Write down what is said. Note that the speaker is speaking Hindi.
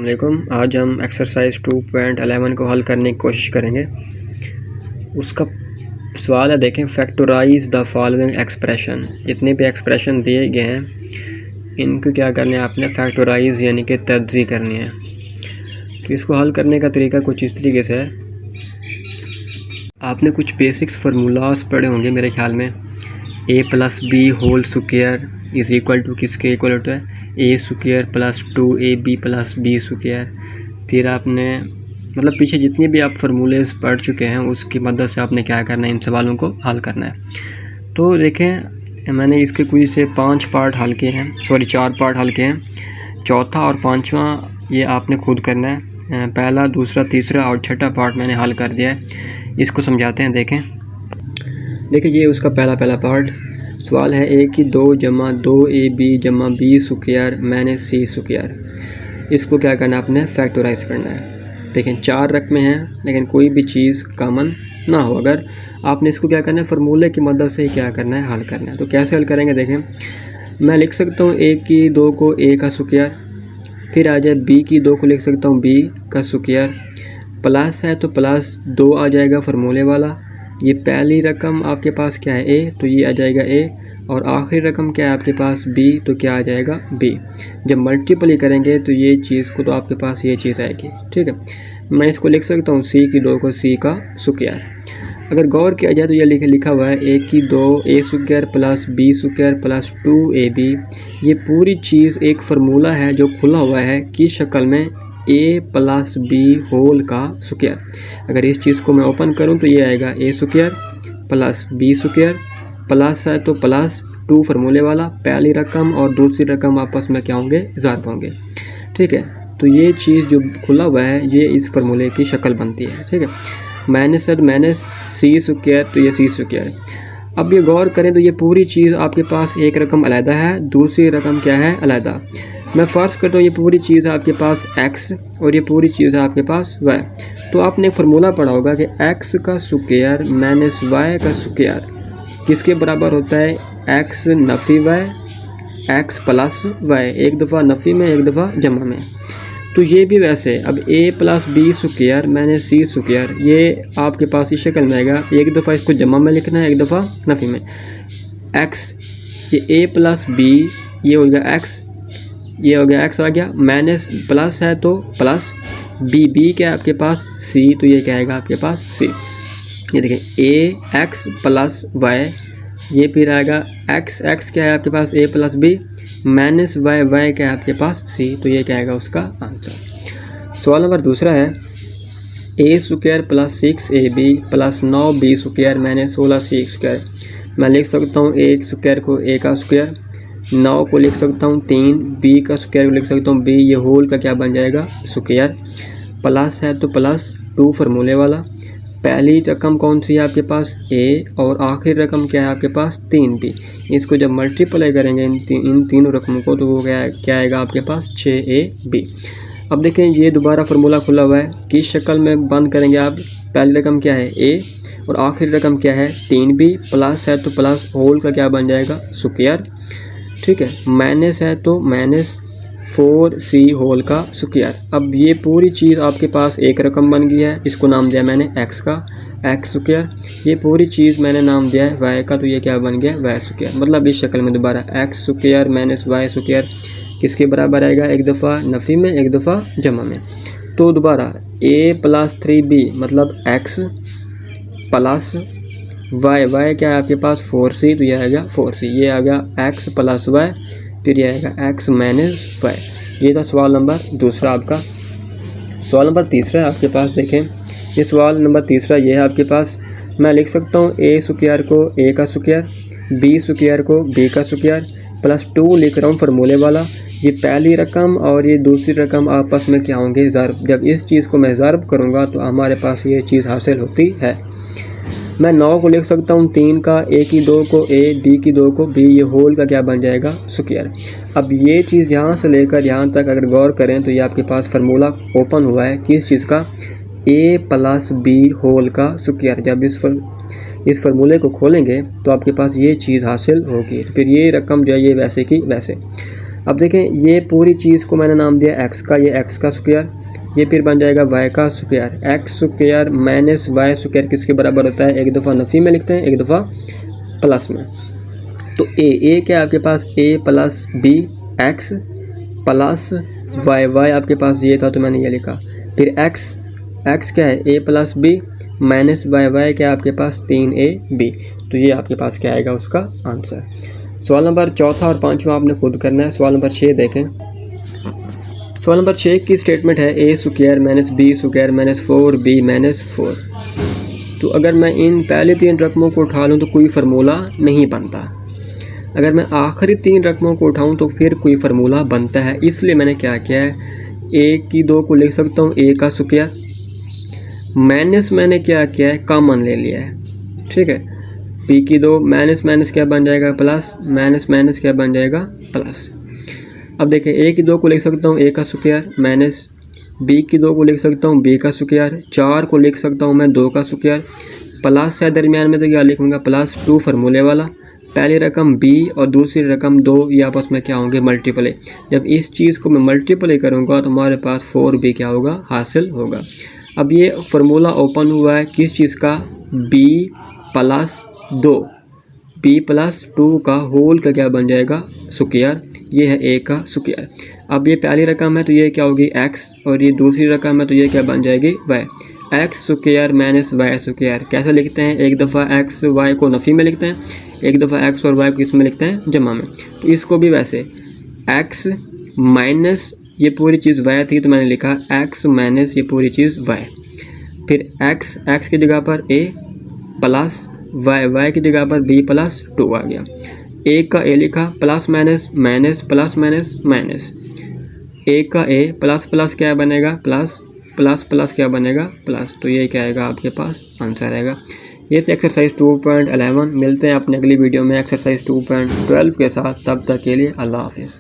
अस्सलामुअलैकुम। आज हम एक्सरसाइज 2.11 को हल करने की कोशिश करेंगे। उसका सवाल है, देखें, फैक्टराइज द फॉलोइंग एक्सप्रेशन। जितने भी एक्सप्रेशन दिए गए हैं इनको क्या करना है, आपने फैक्टराइज यानी कि तज्ज़ी करनी है। तो इसको हल करने का तरीका कुछ इस तरीके से है। आपने कुछ बेसिक्स फार्मूलाज पढ़े होंगे मेरे ख्याल में। a + b whole square is equal to किसके इक्वल होता है, a² + 2ab + b²। फिर आपने मतलब पीछे जितने भी आप फार्मूलेस पढ़ चुके हैं उसकी मदद से आपने क्या करना है, इन सवालों को हल करना है। तो देखें, मैंने इसके कुछ से 5 पार्ट हल किए हैं, 4 पार्ट हल किए हैं। चौथा और 5वां ये आपने खुद करना है। पहला, दूसरा, तीसरा और छठा पार्ट मैंने हल कर दिया है। इसको समझाते हैं। देखिए ये उसका पहला पार्ट सवाल है, a की 2 + 2ab + b² - c²। इसको क्या करना है, आपने फैक्टराइज करना है। देखें 4 रकमें हैं लेकिन कोई भी चीज़ कॉमन ना हो, अगर आपने इसको क्या करना है, फार्मूले की मदद से ही क्या करना है, हल करना है। तो कैसे हल करेंगे, देखें मैं लिख सकता हूँ a की 2 को a का स्क्वायर, फिर आ जाए b की 2 को लिख सकता हूँ b का स्क्वायर, प्लस है तो +2 आ जाएगा फार्मूले वाला। ये पहली रकम आपके पास क्या है a, तो ये आ जाएगा a, और आखिरी रकम क्या है आपके पास b, तो क्या आ जाएगा b। जब मल्टीप्लाई करेंगे तो ये चीज़ को तो आपके पास ये चीज़ आएगी। ठीक है, मैं इसको लिख सकता हूँ c की 2 को c का स्क्वायर। अगर गौर किया जाए तो ये लिखा हुआ है a की 2 a² + b² + 2ab। ये पूरी चीज़ एक फार्मूला है जो खुला हुआ है की शक्ल में a + b होल का स्क्वायर। अगर इस चीज़ को मैं ओपन करूं तो ये आएगा a² + b² प्लस है तो +2 फार्मूले वाला, पहली रकम और दूसरी रकम आपस में क्या होंगे, ज़ार होंगे। ठीक है, तो ये चीज़ जो खुला हुआ है ये इस फार्मूले की शक्ल बनती है। ठीक है, माइनस है तो -c², तो ये c²। अब ये गौर करें तो ये पूरी चीज़ आपके पास एक रकम अलहदा है, दूसरी रकम क्या है, अलहदा। मैं फ़र्ज़ करता हूँ ये पूरी चीज़ आपके पास x और ये पूरी चीज़ आपके पास y। तो आपने फार्मूला पढ़ा होगा कि x का स्क्वायर माइनस y का स्क्वायर किसके बराबर होता है, x नफ़ी y, x + y। एक दफ़ा नफ़ी में, एक दफ़ा जमा में। तो ये भी वैसे, अब a + b² - c², ये आपके पास इस शक्ल में आएगा। एक दफ़ा इसको जमा में लिखना है, एक दफ़ा नफ़ी में। x ये a + b, ये हो गया x, ये हो गया x आ गया, माइनस प्लस है तो प्लस, b क्या है आपके पास c, तो ये क्या आएगा आपके पास c। ये देखिए ax + y, ये फिर आएगा x क्या है आपके पास a + b माइनस y क्या है आपके पास c, तो ये क्या आएगा उसका आंसर। सवाल नंबर दूसरा है, a² + 6ab + 9b² - 16c²। मैं लिख सकता हूँ a² को a का स्क्वायर, 9 को लिख सकता हूँ 3, b का स्क्वायर को लिख सकता हूँ b, ये होल का क्या बन जाएगा, स्क्वायर। प्लस है तो +2 फार्मूले वाला, पहली रकम कौन सी है आपके पास a, और आखिरी रकम क्या है आपके पास 3b। इसको जब मल्टीप्लाई करेंगे इन तीनों रकमों को तो वो क्या आएगा आपके पास 6ab। अब देखें ये दोबारा फार्मूला खुला हुआ है, किस शक्ल में बंद करेंगे आप, पहली रकम क्या है a और आखिरी रकम क्या है 3b, प्लस है तो प्लस होल का क्या बन जाएगा, स्क्वायर। ठीक है, माइनस है तो -4c होल का स्क्वायर। अब ये पूरी चीज़ आपके पास एक रकम बन गई है, इसको नाम दिया मैंने x का, x²। ये पूरी चीज़ मैंने नाम दिया है y का, तो ये क्या बन गया, y²। मतलब इस शक्ल में दोबारा x² - y² किसके बराबर आएगा, एक दफ़ा नफ़ी में, एक दफ़ा जमा में। तो दोबारा a + 3b मतलब x प्लस y क्या है आपके पास 4c, तो ये आएगा 4c। ये आ गया x + y, फिर ये आएगा x - y। ये था सवाल नंबर दूसरा आपका। सवाल नंबर तीसरा आपके पास, देखें ये सवाल नंबर तीसरा ये है आपके पास। मैं लिख सकता हूँ a² को a का स्क्वायर, b² को b का स्क्वायर, +2 लिख रहा हूँ फार्मूले वाला। ये पहली रकम और ये दूसरी रकम आपस में क्या होंगे, ज़र्ब। जब इस चीज़ को मैं ज़र्ब करूँगा तो हमारे पास ये चीज़ हासिल होती है। मैं 9 को लिख सकता हूँ 3 का, a की 2 को a, b की 2 को b, ये होल का क्या बन जाएगा, स्क्वायर। अब ये चीज़ यहाँ से लेकर यहाँ तक अगर गौर करें तो ये आपके पास फार्मूला ओपन हुआ है किस चीज़ का, a + b होल का स्क्वायर। जब इस फार्मूले को खोलेंगे तो आपके पास ये चीज़ हासिल होगी। फिर ये रकम जो है ये वैसे की वैसे। अब देखें ये पूरी चीज़ को मैंने नाम दिया एक्स का, ये एक्स का स्क्वायर, ये फिर बन जाएगा वाई का square. X square minus Y square किसके बराबर होता है, एक दफ़ा नफ़ी में लिखते हैं, एक दफ़ा प्लस में। तो ए क्या है आपके पास, A plus B X plus Y, Y आपके पास ये था तो मैंने ये लिखा। फिर एक्स क्या है, A plus B minus Y, Y क्या है आपके पास 3ab। तो ये आपके पास क्या आएगा उसका आंसर। सवाल नंबर चौथा और पाँचवा आपने खुद करना है। सवाल नंबर 6 देखें। सवाल नंबर 6 की स्टेटमेंट है A square minus B square minus 4b minus 4। तो अगर मैं इन पहले 3 रकमों को उठा लूँ तो कोई फार्मूला नहीं बनता, अगर मैं आखिरी 3 रकमों को उठाऊँ तो फिर कोई फार्मूला बनता है। इसलिए मैंने क्या किया है, ए की 2 को लिख सकता हूँ ए का स्क्वायर, माइनस मैंने क्या किया है कॉमन ले लिया है, ठीक है। बी की 2 माइनस माइनस क्या बन जाएगा प्लस, माइनस माइनस क्या बन जाएगा प्लस। अब देखें ए की 2 को लिख सकता हूँ ए का स्क्वायर माइनस बी की 2 को लिख सकता हूँ बी का स्क्वायर, 4 को लिख सकता हूँ मैं 2 का स्क्वायर, प्लस है दरमियान में तो क्या लिखूँगा प्लस 2 फार्मूले वाला। पहली रकम b और दूसरी रकम 2 ये आपस में क्या होंगे मल्टीप्लाई। जब इस चीज़ को मैं मल्टीप्लाई करूँगा तो हमारे पास 4b क्या होगा हासिल होगा। अब ये फार्मूला ओपन हुआ है किस चीज़ का, b प्लस 2, b प्लस 2 का होल का क्या बन जाएगा स्क्वायर, ये है a का स्क्वायर। अब ये पहली रकम है तो ये क्या होगी x, और ये दूसरी रकम है तो ये क्या बन जाएगी y। X square minus Y square कैसे लिखते हैं, एक दफ़ा एक्स वाई को नफ़ी में लिखते हैं, एक दफ़ा एक्स और वाई को इसमें लिखते हैं जमा में। तो इसको भी वैसे एक्स माइनस ये पूरी चीज़ वाई थी तो मैंने लिखा एक्स माइनस ये पूरी चीज़ वाई, फिर एक्स की जगह पर ए प्लस वाई की जगह पर बी प्लस 2 आ गया। एक का ए लिखा, plus minus minus plus minus minus, एक का ए प्लस प्लस क्या बनेगा प्लस, प्लस प्लस क्या बनेगा प्लस। तो ये क्या आएगा आपके पास आंसर आएगा। ये तो एक्सरसाइज 2.11। मिलते हैं अपने अगली वीडियो में एक्सरसाइज 2.12 के साथ, तब तक के लिए अल्लाह हाफिज़।